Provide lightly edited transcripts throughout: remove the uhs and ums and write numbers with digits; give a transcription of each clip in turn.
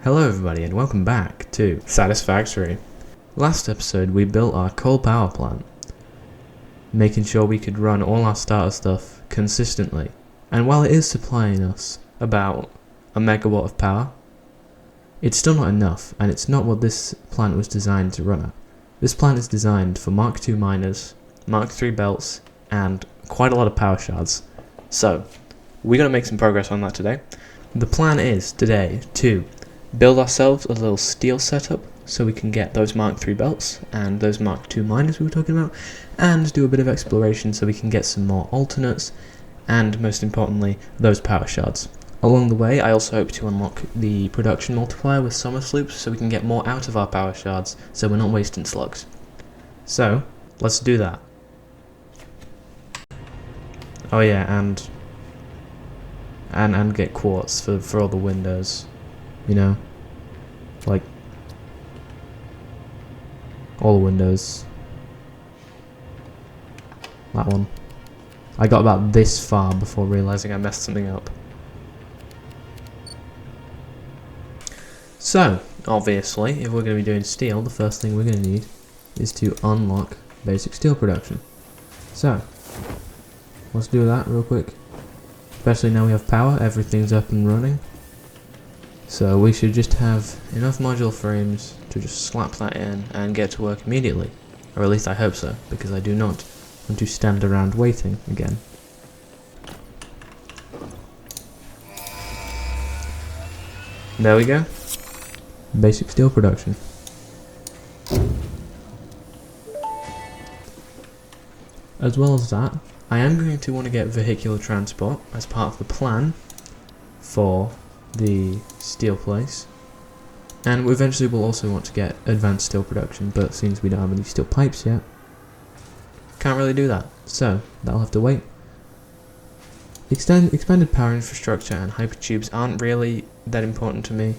Hello everybody and welcome back to Satisfactory. Last episode we built our coal power plant, making sure we could run all our starter stuff consistently. And while it is supplying us about a megawatt of power, it's still not enough, and it's not what this plant was designed to run at. This plant is designed for Mark II miners, Mark III belts, and quite a lot of power shards. So, we're going to make some progress on that today. The plan is today to build ourselves a little steel setup so we can get those Mark III belts and those Mark II miners we were talking about, and do a bit of exploration so we can get some more alternates, and most importantly, those power shards. Along the way, I also hope to unlock the production multiplier with summer sloops so we can get more out of our power shards so we're not wasting slugs. So, let's do that. Oh yeah, and get quartz for all the windows. You know, like all the windows. That one. I got about this far before realizing I messed something up. So, obviously, if we're going to be doing steel, the first thing we're going to need is to unlock basic steel production. So, let's do that real quick. Especially now we have power, everything's up and running. So we should just have enough module frames to just slap that in and get to work immediately. Or at least I hope so, because I do not want to stand around waiting again. There we go. Basic steel production. As well as that, I am going to want to get vehicular transport as part of the plan for the steel place, and we eventually will also want to get advanced steel production, but since we don't have any steel pipes yet, can't really do that, so that'll have to wait. Expanded power infrastructure and hypertubes aren't really that important to me.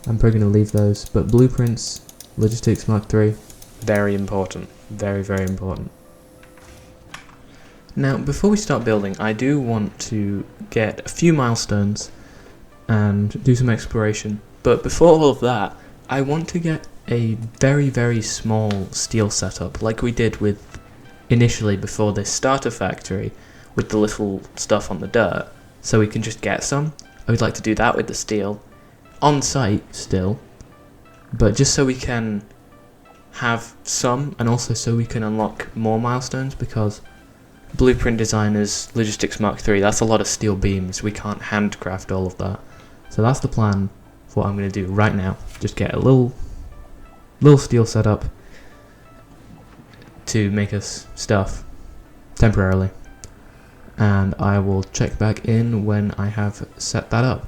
I'm probably going to leave those, but blueprints, logistics Mark III, very important, very important. Now before we start building, I do want to get a few milestones and do some exploration, but before all of that, I want to get a very small steel setup like we did with initially before this starter factory with the little stuff on the dirt, so we can just get some. I would like to do that with the steel on site still, but just so we can have some, and also so we can unlock more milestones, because blueprint designers, logistics Mark III, that's a lot of steel beams, we can't handcraft all of that. So that's the plan for what I'm going to do right now. Just get a little steel setup to make us stuff temporarily, and I will check back in when I have set that up.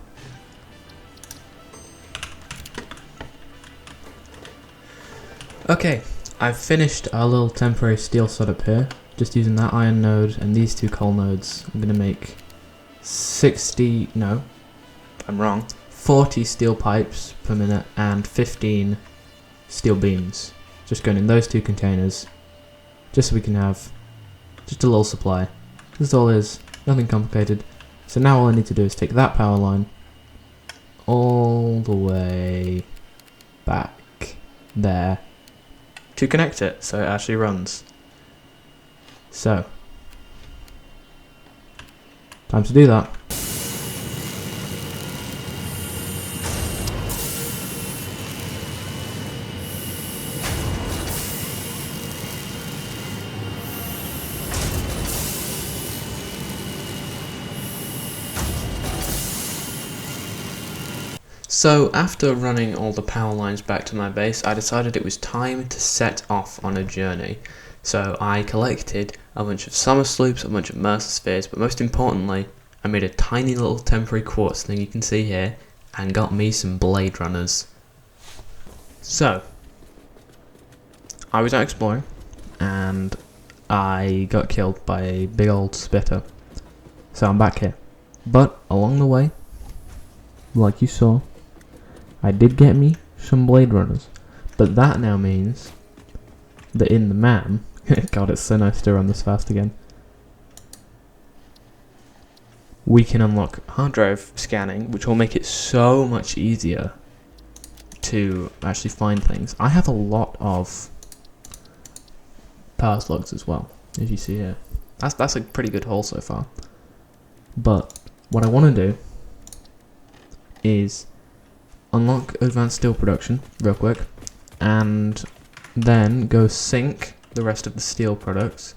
Okay, I've finished our little temporary steel setup here. Just using that iron node and these two coal nodes, I'm going to make 40 steel pipes per minute and 15 steel beams. Just going in those two containers, just so we can have just a little supply. This is all it is, nothing complicated. So now all I need to do is take that power line all the way back there to connect it so it actually runs. So, time to do that. So after running all the power lines back to my base, I decided it was time to set off on a journey. So I collected a bunch of summer sloops, a bunch of Mercer spheres, but most importantly, I made a tiny little temporary quartz thing you can see here, and got me some blade runners. So, I was out exploring, and I got killed by a big old spitter. So I'm back here. But along the way, like you saw, I did get me some blade runners. But that now means that in the MAM, God, it's so nice to run this fast again. we can unlock hard drive scanning, which will make it so much easier to actually find things. I have a lot of power slugs as well, as you see here. That's a pretty good haul so far. But what I want to do is unlock advanced steel production real quick, and then go sink the rest of the steel products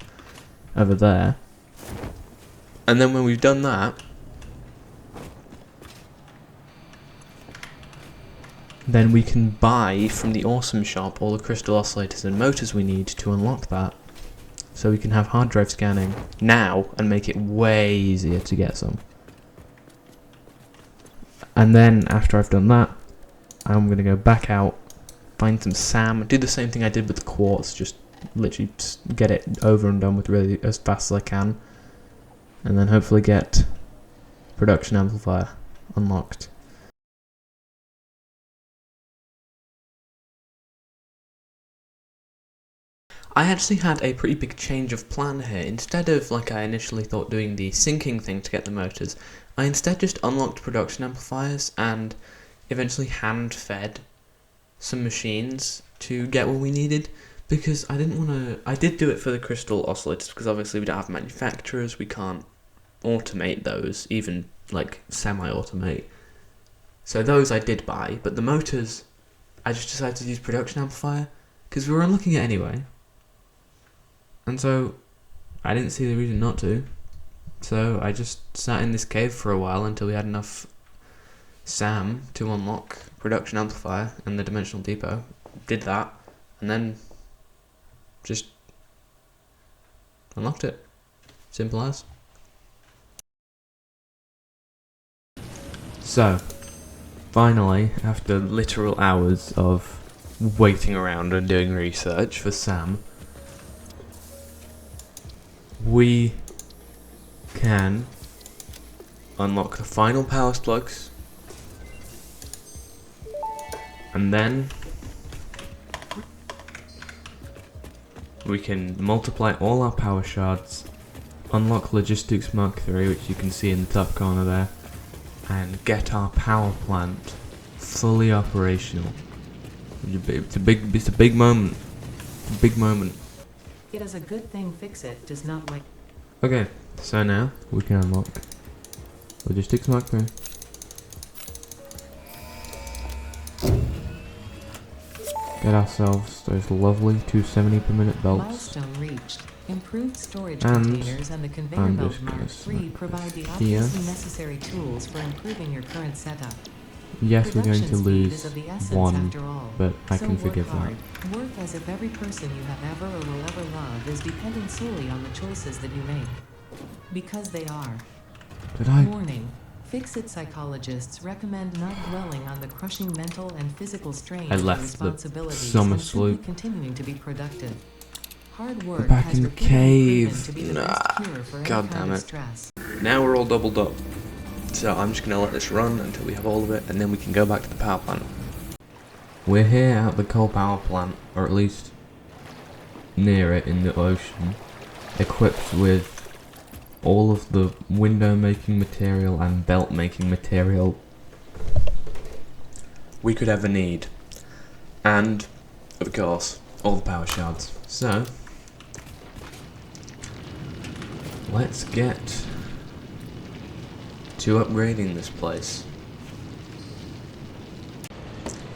over there. And then when we've done that, then we can buy from the awesome shop all the crystal oscillators and motors we need to unlock that. So we can have hard drive scanning now and make it way easier to get some. And then after I've done that, I'm going to go back out, find some SAM, do the same thing I did with the quartz, just literally just get it over and done with really as fast as I can. And then hopefully get production amplifier unlocked. I actually had a pretty big change of plan here. Instead of, like I initially thought, doing the syncing thing to get the motors, I instead just unlocked production amplifiers and eventually hand-fed some machines to get what we needed, because I didn't want to... I did do it for the crystal oscillators, because obviously we don't have manufacturers, we can't automate those, even, like, semi-automate. So those I did buy, but the motors, I just decided to use production amplifier, because we were unlocking it anyway. And so, I didn't see the reason not to. So, I just sat in this cave for a while until we had enough SAM to unlock production amplifier and the dimensional depot. Did that, and then just unlocked it. Simple as. So, finally, after literal hours of waiting around and doing research for SAM, we can unlock the final power plugs, and then we can multiply all our power shards, unlock Logistics Mark III, which you can see in the top corner there, and get our power plant fully operational. It's a big moment. Big moment. It is a good thing Fix-It does not like. Okay, so now we can unlock Logistics Mark III. Get ourselves those lovely 270 per minute belts. Milestone reached. Improved storage And containers and the conveyor I'm belt just Mark gonna III provide the here. obviously necessary tools for improving your current setup. Yes, we're going to Production speed is lose of the essence one, after all. but I So can work forgive hard. that. Work as if every person you have ever or will ever love is dependent solely on the choices that you make. Because they are. Did I? Warning. Fix-It psychologists recommend not dwelling on the crushing mental and physical strain I of left the responsibilities summer and simply sloop. continuing to be productive. Hard work back has in the repeatedly proven cave. to be the best cure for any God kind damn of it. stress. Now we're all doubled up. So I'm just going to let this run until we have all of it, and then we can go back to the power plant. We're here at the coal power plant, or at least near it in the ocean, equipped with all of the window making material and belt making material we could ever need. And, of course, all the power shards. So, let's get to upgrading this place.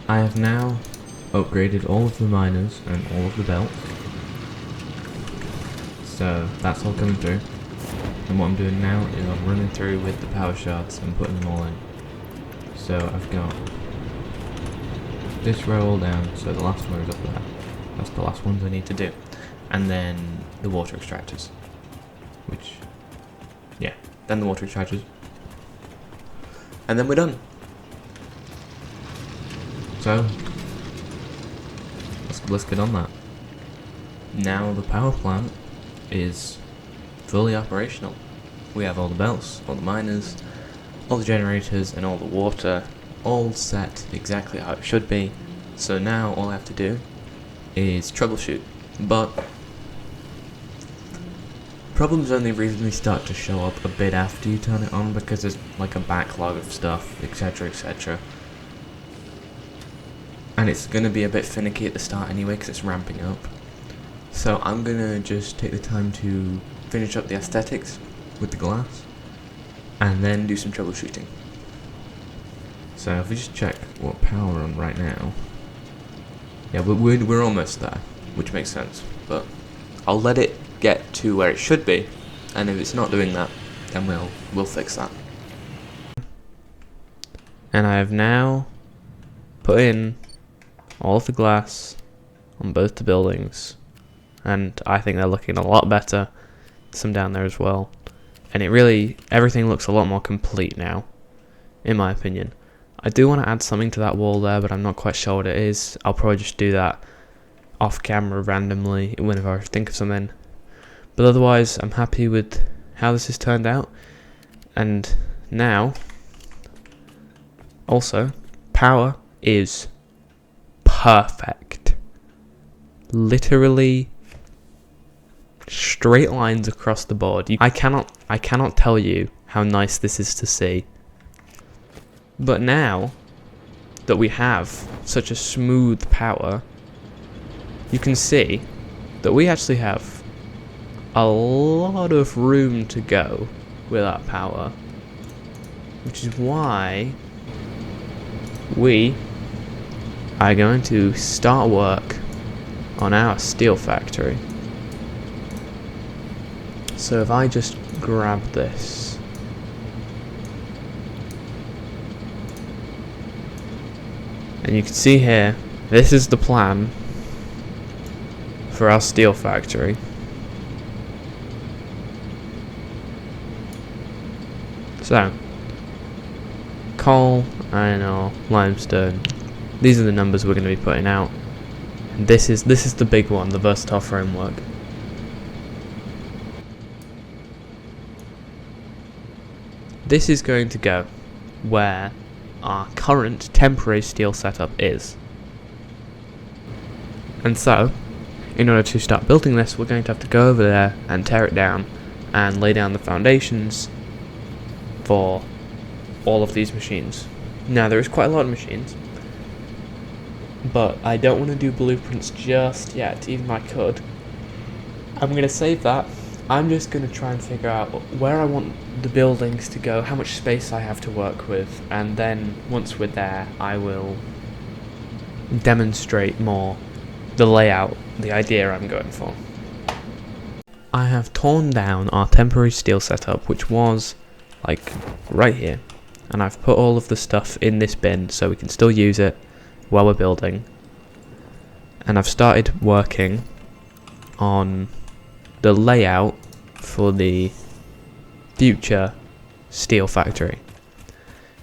I have now upgraded all of the miners and all of the belts. So that's all coming through. And what I'm doing now is I'm running through with the power shards and putting them all in. So I've got this row all down, so the last one is up there. That's the last ones I need to do. And then the water extractors. Which, yeah, then the water extractors. And then we're done. So, let's get on that. Now the power plant is fully operational. We have all the belts, all the miners, all the generators and all the water all set exactly how it should be. So now all I have to do is troubleshoot. But problems only really start to show up a bit after you turn it on, because there's like a backlog of stuff, etc, etc. and it's going to be a bit finicky at the start anyway because it's ramping up. So I'm going to just take the time to finish up the aesthetics with the glass and then do some troubleshooting. So if we just check what power we're on right now, yeah, we're almost there, which makes sense, but I'll let it get to where it should be, and if it's not doing that, then we'll fix that. And I have now put in all of the glass on both the buildings, and I think they're looking a lot better. Some down there as well, and everything looks a lot more complete now, in my opinion. I do want to add something to that wall there, but I'm not quite sure what it is. I'll probably just do that off camera randomly whenever I think of something. But otherwise, I'm happy with how this has turned out. And now, also, power is perfect. Literally straight lines across the board. I cannot tell you how nice this is to see. But now that we have such a smooth power, you can see that we actually have a lot of room to go with our power, which is why we are going to start work on our steel factory. So if I just grab this, and you can see here, this is the plan for our steel factory. So, coal, iron ore, limestone. These are the numbers we're going to be putting out. And this is the big one, the versatile framework. This is going to go where our current temporary steel setup is. And so, in order to start building this, we're going to have to go over there and tear it down and lay down the foundations for all of these machines. Now, there is quite a lot of machines, but I don't want to do blueprints just yet, even if I could. I'm going to save that. I'm just going to try and figure out where I want the buildings to go, how much space I have to work with, and then once we're there, I will demonstrate more the layout, the idea I'm going for. I have torn down our temporary steel setup, which was like right here, and I've put all of the stuff in this bin so we can still use it while we're building. And I've started working on the layout for the future steel factory.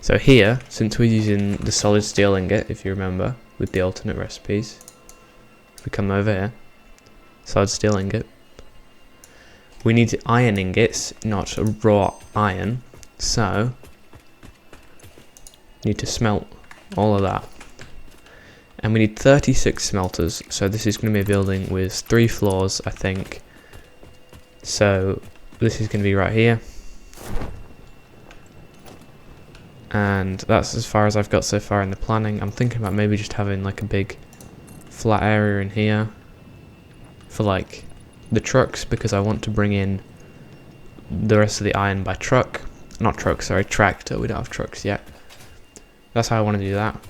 So here, since we're using the solid steel ingot, if you remember, with the alternate recipes, if we come over here, solid steel ingot, we need iron ingots, not raw iron, so need to smelt all of that. And we need 36 smelters, so this is going to be a building with 3 floors, I think. So this is going to be right here, and that's as far as I've got so far in the planning. I'm thinking about maybe just having like a big flat area in here for like the trucks, because I want to bring in the rest of the iron by tractor. We don't have trucks yet. That's how I want to do that.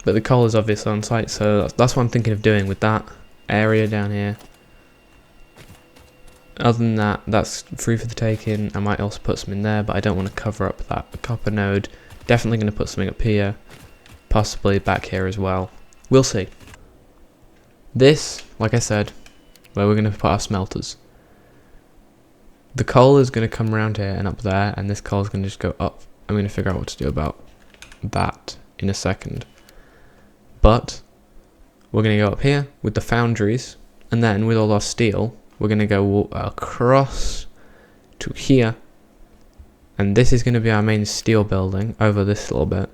But the coal is obviously on site, so that's what I'm thinking of doing with that area down here. Other than that, that's free for the taking. I might also put some in there, but I don't want to cover up that copper node. Definitely going to put something up here, possibly back here as well. We'll see. This, like I said, where we're going to put our smelters. The coal is going to come around here and up there, and this coal is going to just go up. I'm going to figure out what to do about that in a second. But we're going to go up here with the foundries, and then with all our steel, we're going to go across to here, and this is going to be our main steel building over this little bit.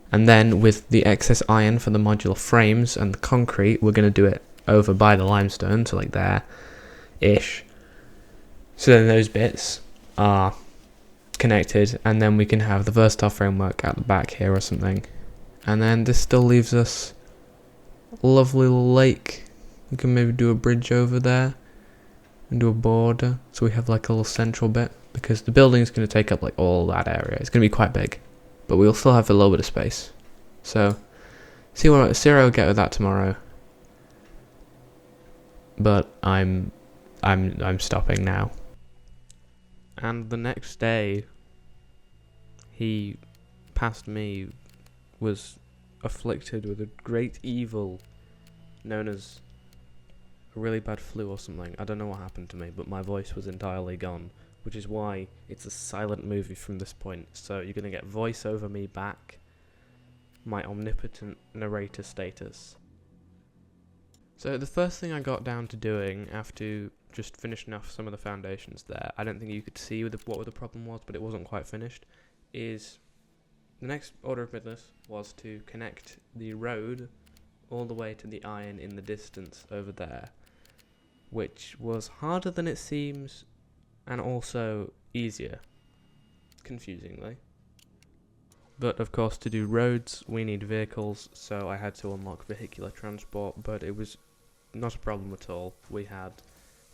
And then with the excess iron for the modular frames and the concrete, we're going to do it over by the limestone, so like there-ish. So then those bits are connected, and then we can have the versatile framework at the back here or something. And then this still leaves us a lovely lake. We can maybe do a bridge over there and do a border, so we have like a little central bit, because the building is going to take up like all that area. It's going to be quite big, but we'll still have a little bit of space. So see what I'll get with that tomorrow. But I'm stopping now. And the next day, he, past me, was afflicted with a great evil known as a really bad flu or something. I don't know what happened to me, but my voice was entirely gone, which is why it's a silent movie from this point. So you're going to get voice over me back, my omnipotent narrator status. So the first thing I got down to doing after just finishing off some of the foundations there, I don't think you could see what the problem was, but it wasn't quite finished, is the next order of business was to connect the road all the way to the iron in the distance over there, which was harder than it seems and also easier, confusingly. But of course, to do roads we need vehicles, so I had to unlock vehicular transport, but it was not a problem at all. We had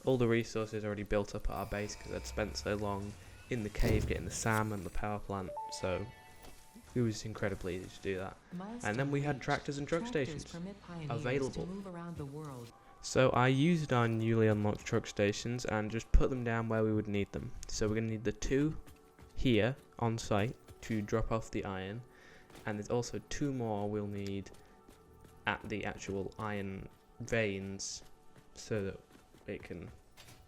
all the resources already built up at our base because I'd spent so long in the cave getting the SAM and the power plant, so it was incredibly easy to do that. And then we had tractors and truck stations available. So I used our newly unlocked truck stations and just put them down where we would need them. So we're going to need the 2 here on site to drop off the iron, and there's also 2 more we'll need at the actual iron veins so that it can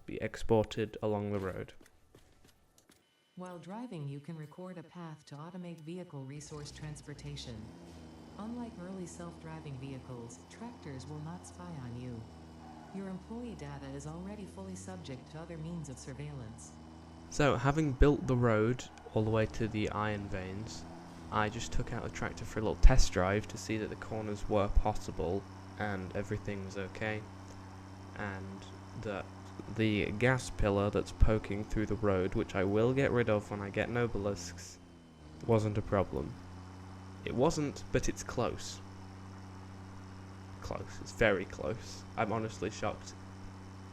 be exported along the road. While driving, you can record a path to automate vehicle resource transportation. Unlike early self-driving vehicles, tractors will not spy on you. Your employee data is already fully subject to other means of surveillance. So, having built the road all the way to the iron veins, I just took out the tractor for a little test drive to see that the corners were possible and everything was okay, and that the gas pillar that's poking through the road, which I will get rid of when I get nobelisks, wasn't a problem. It wasn't, but it's close. It's very close. I'm honestly shocked.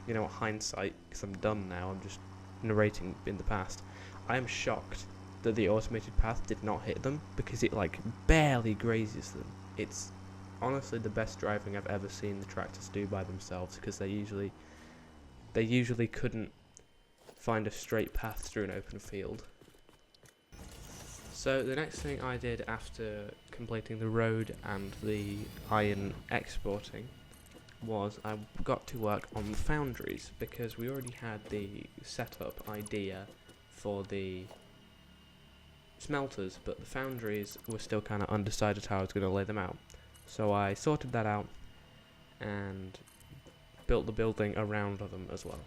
You know what, hindsight, because I'm done now, I'm just narrating in the past. I am shocked that the automated path did not hit them, because it like barely grazes them. It's honestly the best driving I've ever seen the tractors do by themselves, because they usually couldn't find a straight path through an open field. So the next thing I did after completing the road and the iron exporting was I got to work on the foundries, because we already had the setup idea for the smelters, but the foundries were still kind of undecided how I was going to lay them out. So I sorted that out and built the building around them as well.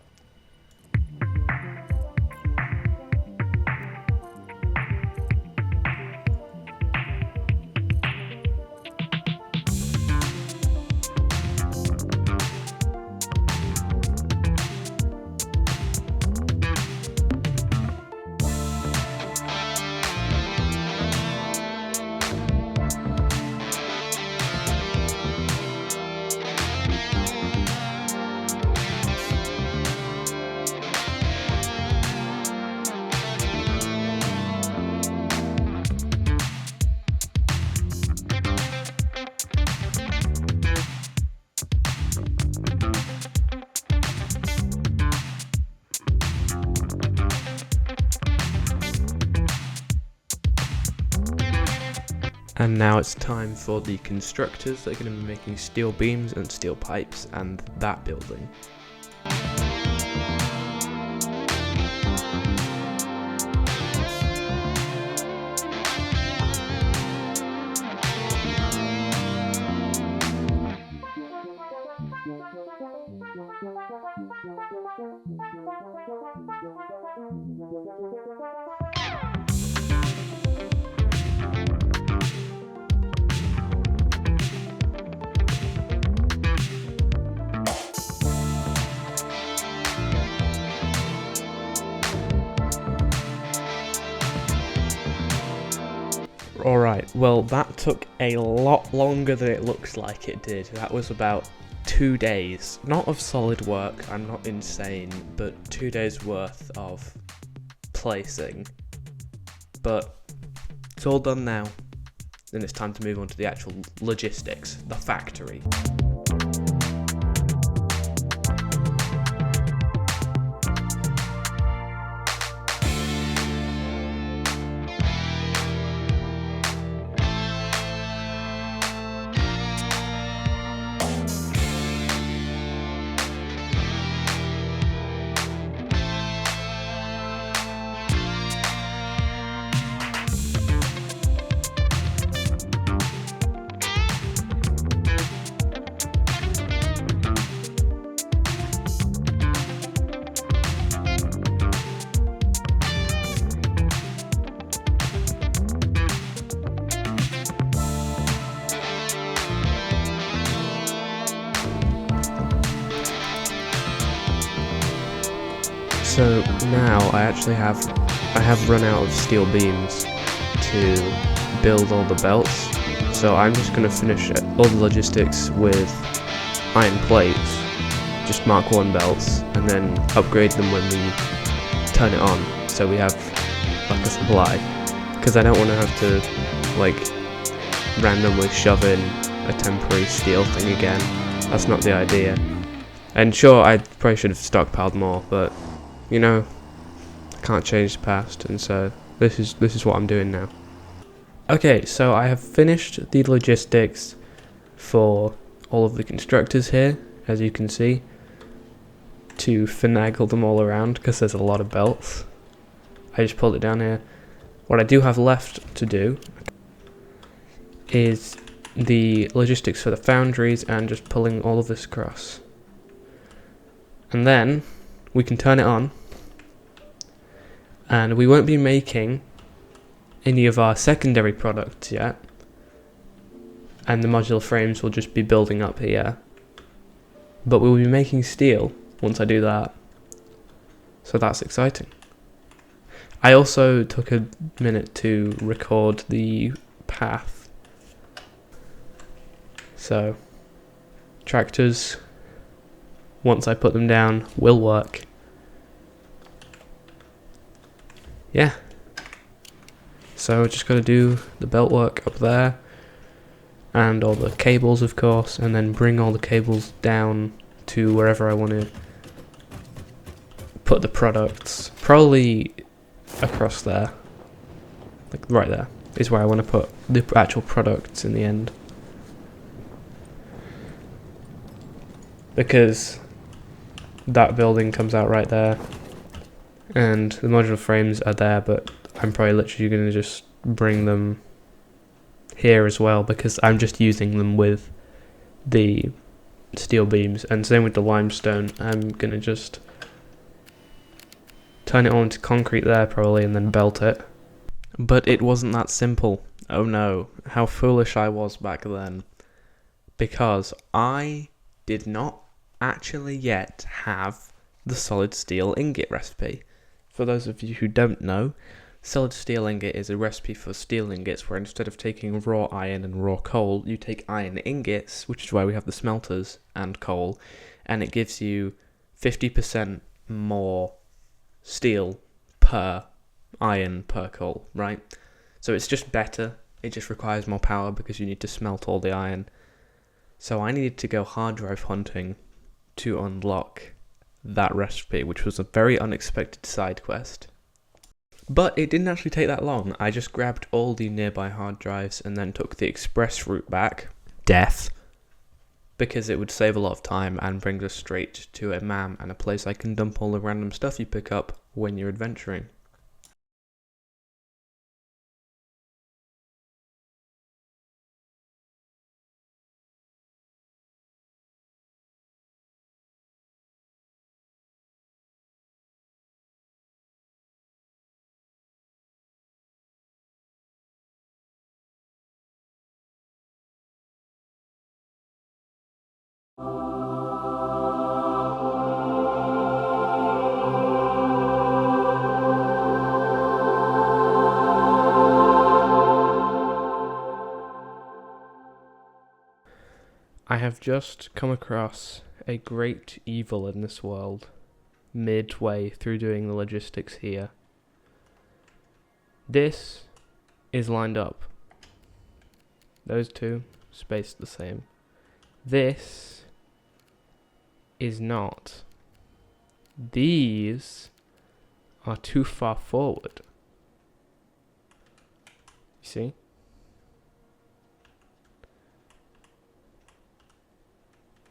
And now it's time for the constructors that are going to be making steel beams and steel pipes and that building. Alright, Well, that took a lot longer than it looks like it did. That was about 2 days. Not of solid work, I'm not insane, but 2 days worth of placing. But it's all done now, and it's time to move on to the actual logistics, the factory. So now I have run out of steel beams to build all the belts. So I'm just going to finish all the logistics with iron plates, just Mark 1 belts, and then upgrade them when we turn it on, so we have like a supply. Because I don't want to have to like randomly shove in a temporary steel thing again. That's not the idea. And sure, I probably should have stockpiled more, but you know, I can't change the past, and so this is what I'm doing now. Okay, so I have finished the logistics for all of the constructors here, as you can see, to finagle them all around because there's a lot of belts. I just pulled it down here. What I do have left to do is the logistics for the foundries and just pulling all of this across. And then we can turn it on, and we won't be making any of our secondary products yet, and the modular frames will just be building up here, but we'll be making steel once I do that, so that's exciting. I also took a minute to record the path, so tractors, once I put them down, will work. Yeah, so just got to do the belt work up there and all the cables, of course, and then bring all the cables down to wherever I want to put the products. Probably across there, like right there is where I want to put the actual products in the end, because that building comes out right there and the modular frames are there, but I'm probably literally going to just bring them here as well, because I'm just using them with the steel beams. And same with the limestone, I'm going to just turn it on to concrete there probably and then belt it. But it wasn't that simple. Oh no, how foolish I was back then, because I did not actually yet have the solid steel ingot recipe. For those of you who don't know, solid steel ingot is a recipe for steel ingots where instead of taking raw iron and raw coal, you take iron ingots, which is why we have the smelters, and coal, and it gives you 50% more steel per iron per coal, right? So it's just better, it just requires more power because you need to smelt all the iron. So I needed to go hard drive hunting to unlock that recipe, which was a very unexpected side quest. But it didn't actually take that long. I just grabbed all the nearby hard drives and then took the express route back, death, because it would save a lot of time and bring us straight to a MAM and a place I can dump all the random stuff you pick up when you're adventuring. I have just come across a great evil in this world, midway through doing the logistics here. This is lined up. Those two spaced the same. This is not. These are too far forward. You see?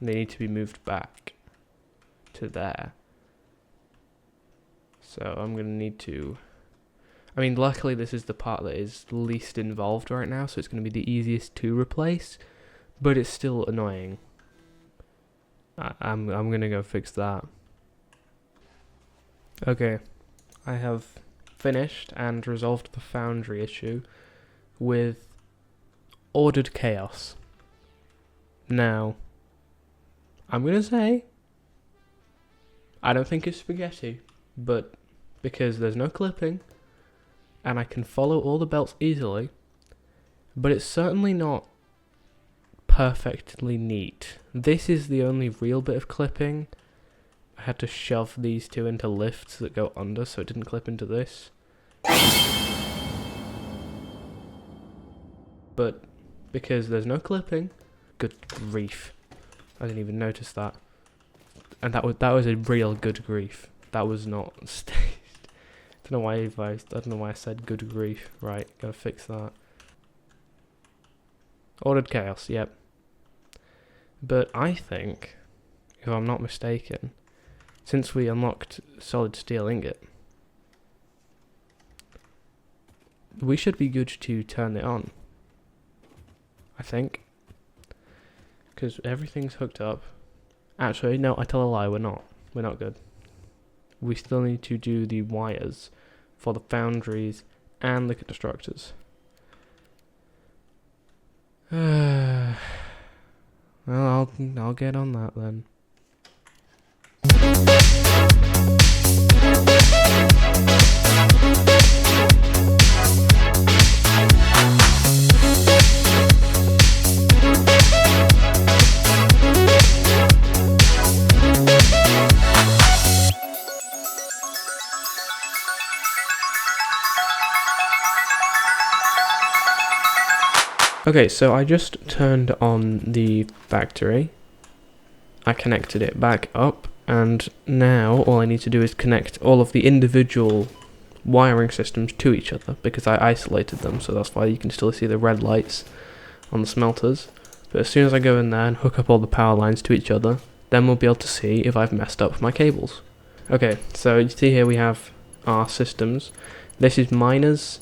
They need to be moved back to there. So I'm going to need to... I mean, luckily this is the part that is least involved right now, so it's going to be the easiest to replace, but it's still annoying. I'm going to go fix that. Okay, I have finished and resolved the foundry issue with ordered chaos. Now, I'm going to say, I don't think it's spaghetti, but because there's no clipping, and I can follow all the belts easily, but it's certainly not perfectly neat. This is the only real bit of clipping. I had to shove these two into lifts that go under so it didn't clip into this. But because there's no clipping, good grief. I didn't even notice that. And that was a real good grief. That was not staged. I don't know why I said good grief. Right, gotta fix that. Ordered chaos, yep. But I think, if I'm not mistaken, since we unlocked solid steel ingot, we should be good to turn it on. I think. Because everything's hooked up. Actually, no, I tell a lie, we're not. We're not good. We still need to do the wires for the foundries and the constructors. Well, I'll get on that then. Okay, so I just turned on the factory. I connected it back up, and now all I need to do is connect all of the individual wiring systems to each other, because I isolated them, so that's why you can still see the red lights on the smelters. But as soon as I go in there and hook up all the power lines to each other, then we'll be able to see if I've messed up my cables. Okay, so you see here we have our systems. This is miners,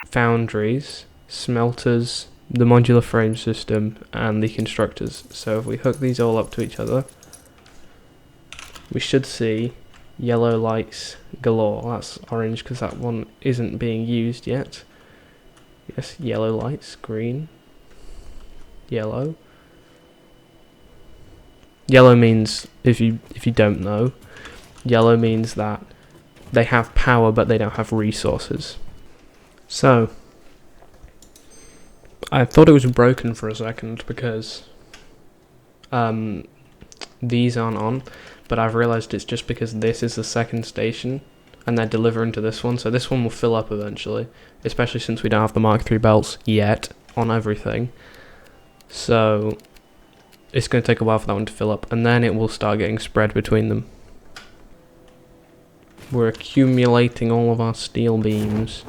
foundries, smelters, the modular frame system, and the constructors. So if we hook these all up to each other, we should see yellow lights galore. That's orange because that one isn't being used yet. Yes, yellow lights, green, yellow. Yellow means, if you don't know, yellow means that they have power but they don't have resources. So, I thought it was broken for a second because these aren't on, but I've realised it's just because this is the second station and they're delivering to this one, so this one will fill up eventually, especially since we don't have the Mark III belts yet on everything. So, it's going to take a while for that one to fill up, and then it will start getting spread between them. We're accumulating all of our steel beams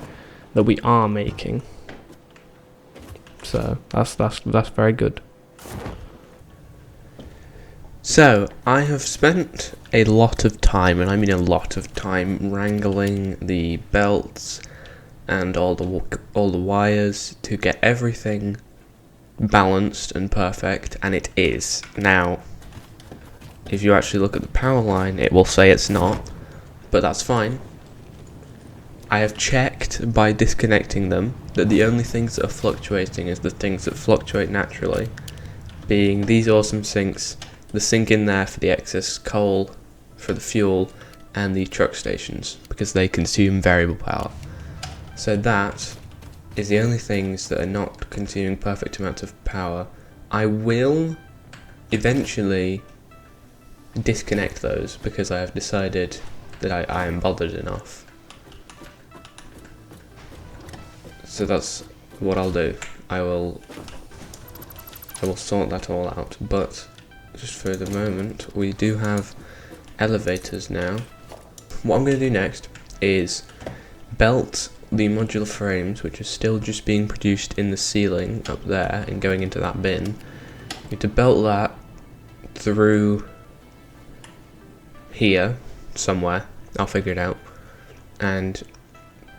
that we are making, so that's very good. So I have spent a lot of time, and I mean a lot of time, wrangling the belts and all the wires to get everything balanced and perfect, and it is. Now, if you actually look at the power line, it will say it's not, but that's fine. I have checked by disconnecting them that the only things that are fluctuating is the things that fluctuate naturally, being these awesome sinks, the sink in there for the excess coal, for the fuel, and the truck stations, because they consume variable power. So that is the only things that are not consuming perfect amounts of power. I will eventually disconnect those because I have decided that I am bothered enough. So that's what I'll do. I will sort that all out, but just for the moment we do have elevators now. What I'm going to do next is belt the modular frames, which are still just being produced in the ceiling up there and going into that bin. You need to belt that through here somewhere, I'll figure it out, and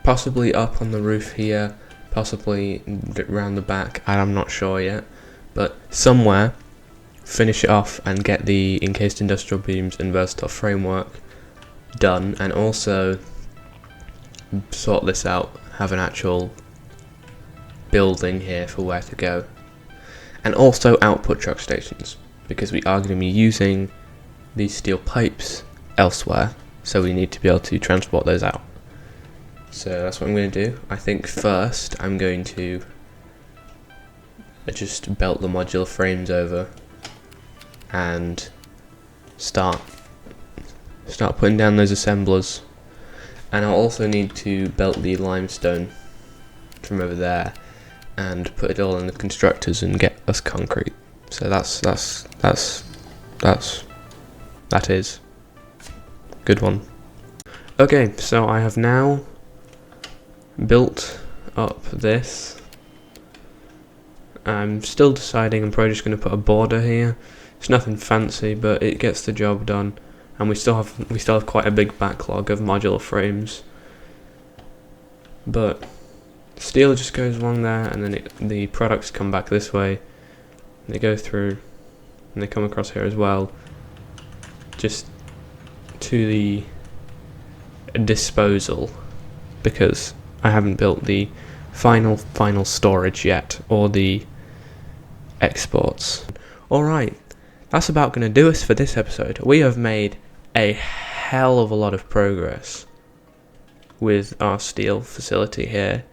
possibly up on the roof here, possibly around the back, I'm not sure yet, but somewhere finish it off and get the encased industrial beams and versatile framework done, and also sort this out, have an actual building here for where to go, and also output truck stations, because we are going to be using these steel pipes elsewhere, so we need to be able to transport those out. So that's what I'm going to do. I think first I'm going to just belt the modular frames over and start putting down those assemblers, and I'll also need to belt the limestone from over there and put it all in the constructors and get us concrete. So that is good one. Okay, so I have now built up this. I'm still deciding. I'm probably just going to put a border here. It's nothing fancy, but it gets the job done. And we still have quite a big backlog of modular frames. But steel just goes along there, and then the products come back this way. They go through, and they come across here as well, just to the disposal, because I haven't built the final storage yet, or the exports. Alright, that's about going to do us for this episode. We have made a hell of a lot of progress with our steel facility here,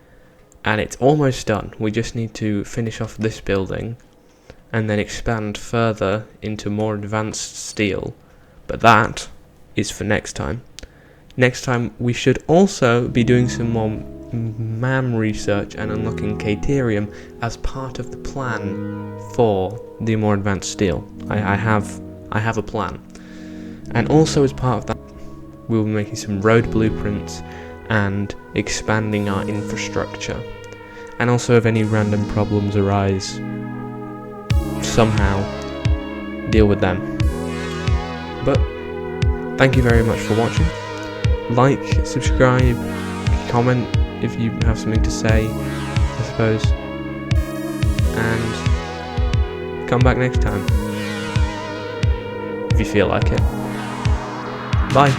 and it's almost done. We just need to finish off this building and then expand further into more advanced steel, but that is for next time. Next time we should also be doing some more MAM research and unlocking Caterium as part of the plan for the more advanced steel. I have a plan, and also as part of that we'll be making some road blueprints and expanding our infrastructure, and also if any random problems arise, somehow deal with them. But thank you very much for watching. Like, subscribe, comment if you have something to say, I suppose, and come back next time if you feel like it. Bye.